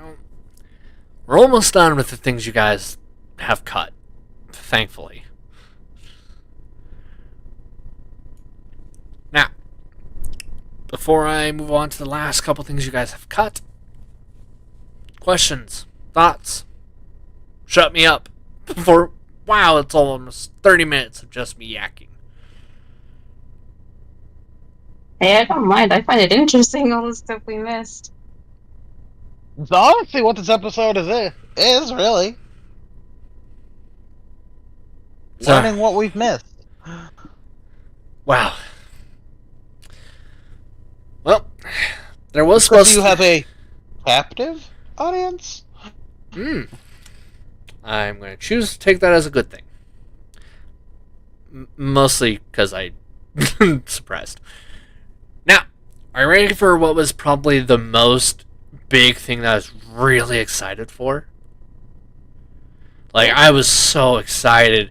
Speaker 1: we're almost done with the things you guys have cut, thankfully. Now, before I move on to the last couple things you guys have cut, questions, thoughts, shut me up for. Wow, it's almost 30 minutes of just me yakking.
Speaker 2: Hey, I don't mind. I find it interesting, all the stuff we missed.
Speaker 3: It's honestly what this episode is really. Learning what we've missed.
Speaker 1: Wow. Well, there was supposed
Speaker 3: to... Do you have a captive audience?
Speaker 1: I'm going to choose to take that as a good thing. Mostly because I suppressed. Now, are you ready for what was probably the most big thing that I was really excited for? Like, I was so excited.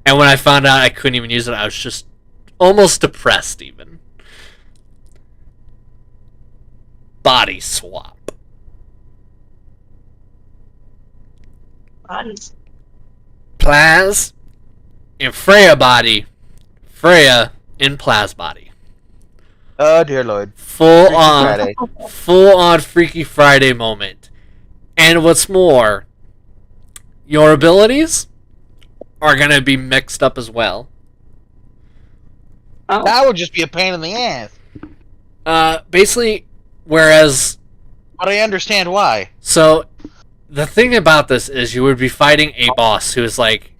Speaker 1: And when I found out I couldn't even use it, I was just almost depressed even. Body swap.
Speaker 2: Bodies.
Speaker 1: Plaz in Freya body. Freya in Plaz body.
Speaker 3: Oh dear lord.
Speaker 1: Full on Freaky Friday moment. And what's more, your abilities are going to be mixed up as well.
Speaker 2: Oh.
Speaker 3: That would just be a pain in the ass.
Speaker 1: Basically, whereas...
Speaker 3: But I understand why.
Speaker 1: So, the thing about this is you would be fighting a boss who is like...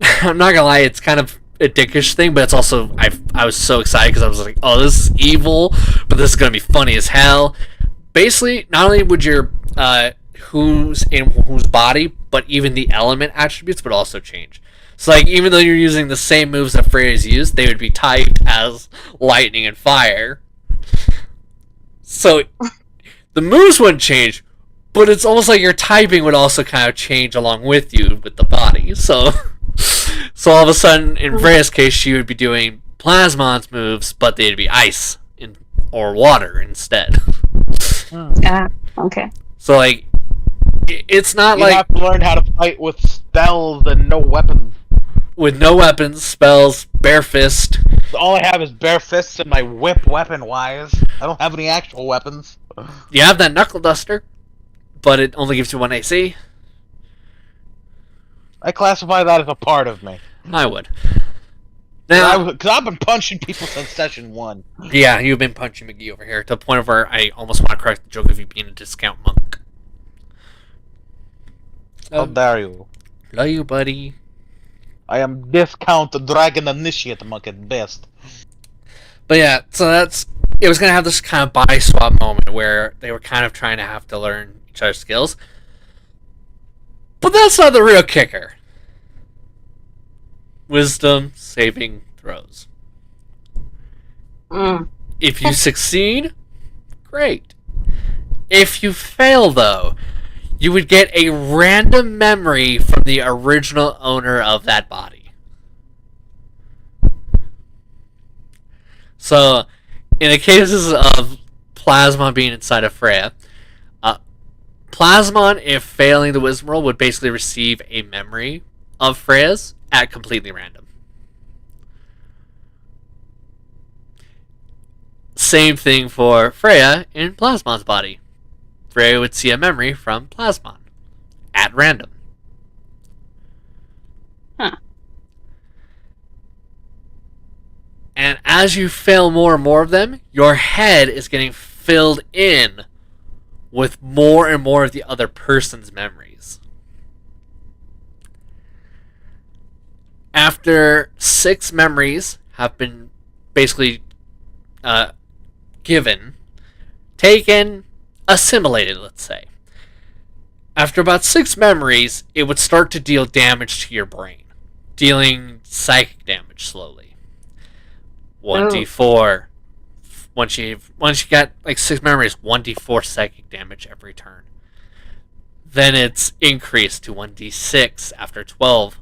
Speaker 1: I'm not gonna lie, it's kind of a dickish thing, but it's also... I was so excited because I was like, oh, this is evil, but this is gonna be funny as hell. Basically, not only would your... who's in whose body, but even the element attributes would also change. So, like, even though you're using the same moves that Freya's used, they would be typed as lightning and fire. So, the moves wouldn't change, but it's almost like your typing would also kind of change along with you with the body. So all of a sudden, in Freya's case, she would be doing Plasmon's moves, but they'd be ice or water instead.
Speaker 2: Yeah, okay.
Speaker 1: So, like, it's not
Speaker 3: you
Speaker 1: like... You
Speaker 3: have to learn how to fight with spells and no weapons.
Speaker 1: With no weapons, spells, bare fist.
Speaker 3: All I have is bare fists and my whip weapon-wise. I don't have any actual weapons.
Speaker 1: You have that knuckle duster, but it only gives you 1 AC.
Speaker 3: I classify that as a part of me.
Speaker 1: I would. Now,
Speaker 3: Because I've been punching people since session 1.
Speaker 1: yeah, you've been punching McGee over here to the point where I almost want to correct the joke of you being a discount monk.
Speaker 3: How dare you?
Speaker 1: Love you, buddy.
Speaker 3: I am discount dragon initiate monk at best.
Speaker 1: But yeah, so it was going to have this kind of body swap moment where they were kind of trying to have to learn each other's skills. But that's not the real kicker. Wisdom saving throws. If you succeed, great. If you fail, though, you would get a random memory from the original owner of that body. So, in the cases of Plasmon being inside of Freya, Plasmon, if failing the wisdom roll, would basically receive a memory of Freya's at completely random. Same thing for Freya in Plasmon's body. Freya would see a memory from Plasmon at random.
Speaker 2: Huh.
Speaker 1: And as you fail more and more of them, your head is getting filled in with more and more of the other person's memories. After 6 memories have been basically given, taken, assimilated, let's say. After about 6 memories, it would start to deal damage to your brain, dealing psychic damage slowly. 1d4. Once you got like 6 memories, 1d4 psychic damage every turn. Then it's increased to 1d6 after 12.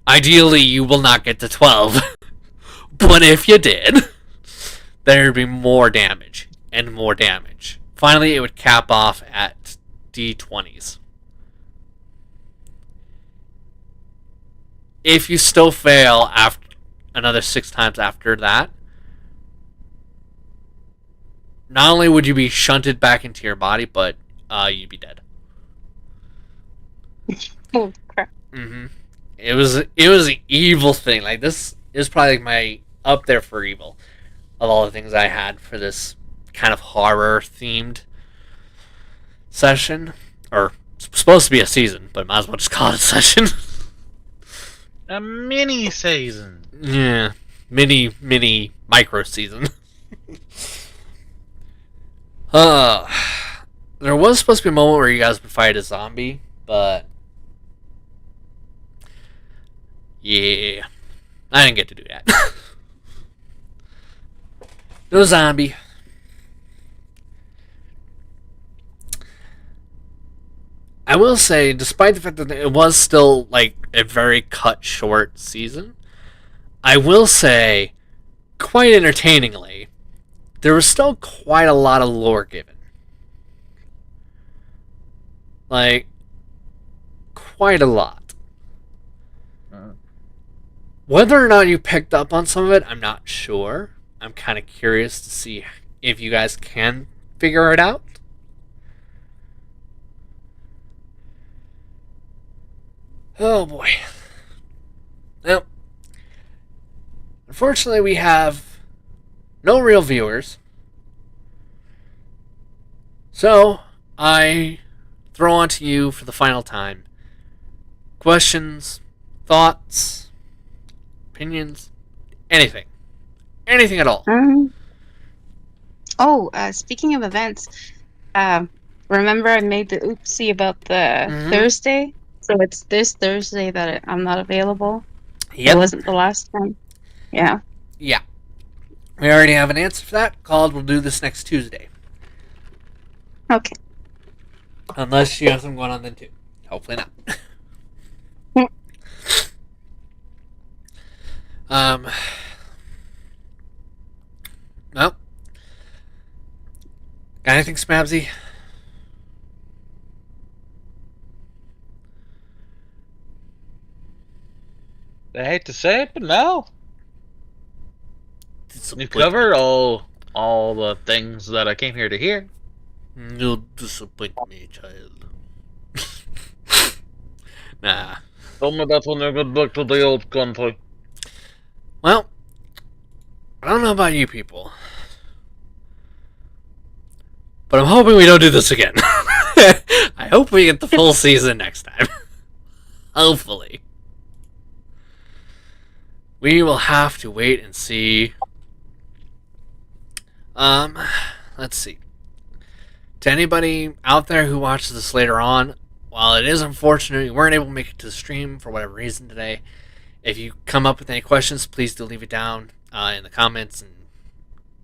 Speaker 1: Ideally, you will not get to 12. But if you did, there would be more damage and more damage. Finally, it would cap off at d20s. If you still fail after another 6 times after that, not only would you be shunted back into your body, but you'd be dead.
Speaker 2: Oh crap!
Speaker 1: It was an evil thing. Like, this is probably my up there for evil of all the things I had for this kind of horror themed session, or it's supposed to be a season, but might as well just call it a session.
Speaker 3: A mini season.
Speaker 1: Yeah, mini micro season. There was supposed to be a moment where you guys would fight a zombie, but yeah, I didn't get to do that. No zombie. I will say, despite the fact that it was still like a very cut short season, I will say, quite entertainingly, there was still quite a lot of lore given. Like, quite a lot. Whether or not you picked up on some of it, I'm not sure. I'm kind of curious to see if you guys can figure it out. Oh boy. Well, unfortunately, we have no real viewers. So, I throw on to you for the final time. Questions, thoughts, opinions, anything. Anything at all.
Speaker 2: Speaking of events, remember I made the oopsie about the Thursday? So it's this Thursday that I'm not available.
Speaker 1: Yep.
Speaker 2: It wasn't the last time. Yeah.
Speaker 1: Yeah. We already have an answer for that. We'll do this next Tuesday.
Speaker 2: Okay.
Speaker 1: Unless you have something going on then too. Hopefully not. Well. Got anything, Smabsy?
Speaker 3: I hate to say it, but no. We've covered all the things that I came here to hear.
Speaker 1: You'll disappoint me, child. Nah.
Speaker 3: Tell me that when you get back to the old country.
Speaker 1: Well, I don't know about you people, but I'm hoping we don't do this again. I hope we get the full season next time. Hopefully. We will have to wait and see. Let's see. To anybody out there who watches this later on, while it is unfortunate we weren't able to make it to the stream for whatever reason today, if you come up with any questions, please do leave it down in the comments and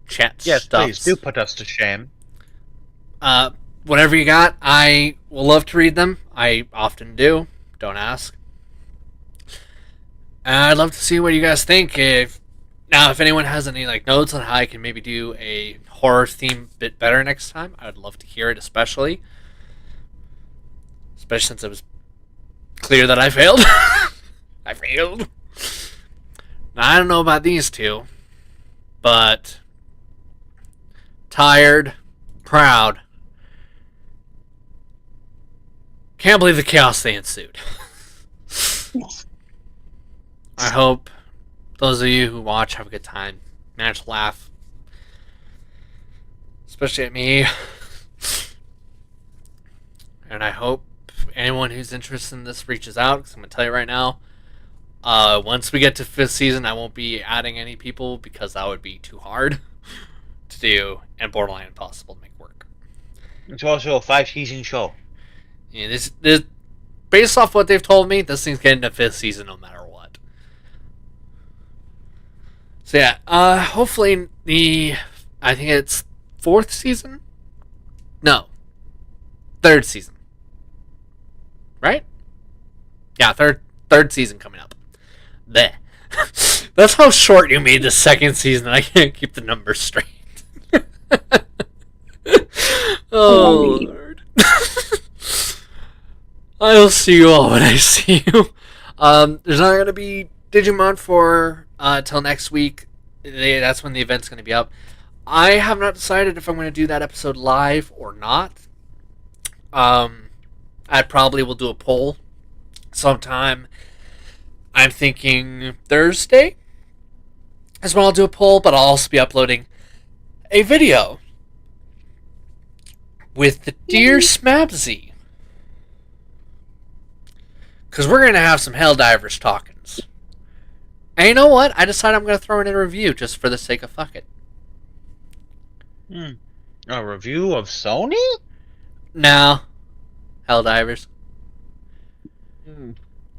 Speaker 1: chat.
Speaker 3: Yes, please do put us to shame.
Speaker 1: Whatever you got, I will love to read them. I often do. Don't ask. I'd love to see what you guys think. If anyone has any notes on how I can maybe do a horror theme bit better next time, I would love to hear it, especially since it was clear that I failed. I failed. Now, I don't know about these two, but tired, proud. Can't believe the chaos they ensued. I hope those of you who watch have a good time. Manage to laugh. Especially at me. And I hope anyone who's interested in this reaches out, because I'm going to tell you right now, once we get to 5th season, I won't be adding any people because that would be too hard to do and borderline impossible to make work.
Speaker 3: It's also a 5-season show.
Speaker 1: Yeah, this based off what they've told me, this thing's getting to 5th season no matter what. So yeah, hopefully I think it's 4th season? No. 3rd season. Right? Yeah, third season coming up. There. That's how short you made the 2nd season. I can't keep the numbers straight. Oh, Lord. I'll see you all when I see you. There's not going to be Digimon for till next week. That's when the event's going to be up. I have not decided if I'm going to do that episode live or not. I probably will do a poll sometime. I'm thinking Thursday is when I'll do a poll, but I'll also be uploading a video with the Dear Smabsy. Because we're going to have some Helldivers talkings. And you know what? I decided I'm going to throw in a review just for the sake of fuck it.
Speaker 3: A review of Sony?
Speaker 1: No. Helldivers. I'm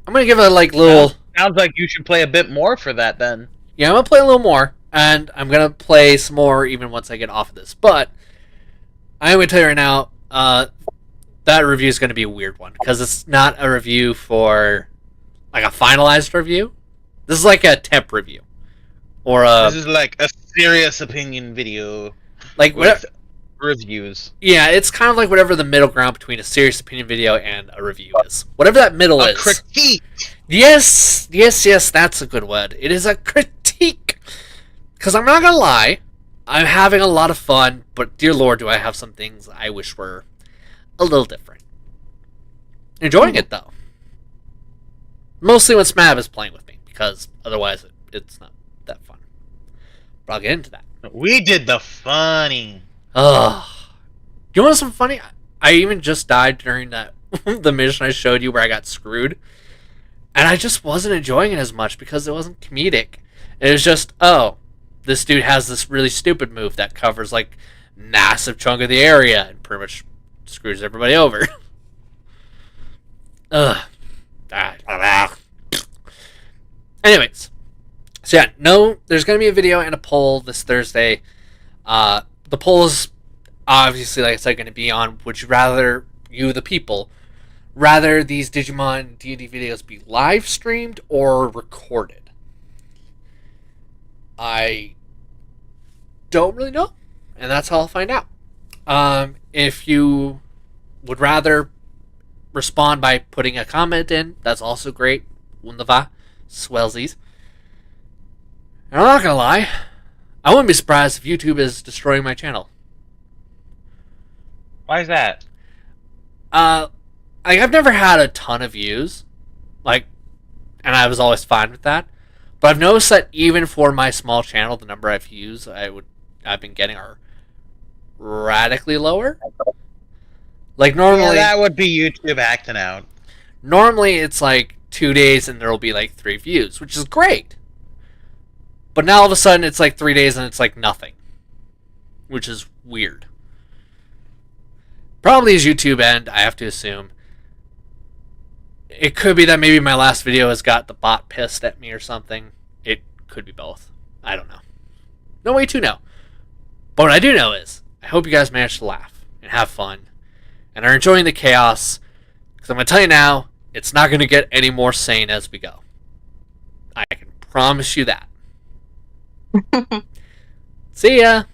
Speaker 1: going to give it little...
Speaker 3: Sounds like you should play a bit more for that then.
Speaker 1: Yeah, I'm going to play a little more. And I'm going to play some more even once I get off of this. But I'm going to tell you right now, that review is going to be a weird one. Because it's not a review for a finalized review. This is like a temp review. Or
Speaker 3: this is like a serious opinion video. With reviews.
Speaker 1: Yeah, it's kind of like whatever the middle ground between a serious opinion video and a review is. Whatever that middle is.
Speaker 3: A critique!
Speaker 1: Yes, that's a good word. It is a critique. Because I'm not going to lie, I'm having a lot of fun, but dear Lord, do I have some things I wish were a little different. Enjoying it, though. Mostly when Smab is playing with me, because otherwise it's not that fun. But I'll get into that.
Speaker 3: We did the funny.
Speaker 1: Ugh. You want some funny? I even just died during that the mission I showed you where I got screwed. And I just wasn't enjoying it as much because it wasn't comedic. It was just, oh, this dude has this really stupid move that covers massive chunk of the area and pretty much screws everybody over. Ugh. Anyways. So yeah, no, there's going to be a video and a poll this Thursday. The poll is obviously, like I said, going to be on, would you rather, you the people, rather these Digimon D&D videos be live streamed or recorded? I don't really know, and that's how I'll find out. If you would rather respond by putting a comment in, that's also great. Wunderbar. Swellsies. And I'm not gonna lie, I wouldn't be surprised if YouTube is destroying my channel.
Speaker 3: Why is that?
Speaker 1: I've never had a ton of views. and I was always fine with that. But I've noticed that even for my small channel, the number I've used, I've been getting are radically lower. Like normally,
Speaker 3: that would be YouTube acting out.
Speaker 1: Normally, it's like 2 days and there will be like 3 views, which is great. But now all of a sudden, it's like 3 days and it's like nothing, which is weird. Probably is YouTube end, I have to assume. It could be that maybe my last video has got the bot pissed at me or something. It could be both. I don't know. No way to know. But what I do know is, I hope you guys manage to laugh and have fun and are enjoying the chaos. Because I'm going to tell you now, it's not going to get any more sane as we go. I can promise you that. See ya!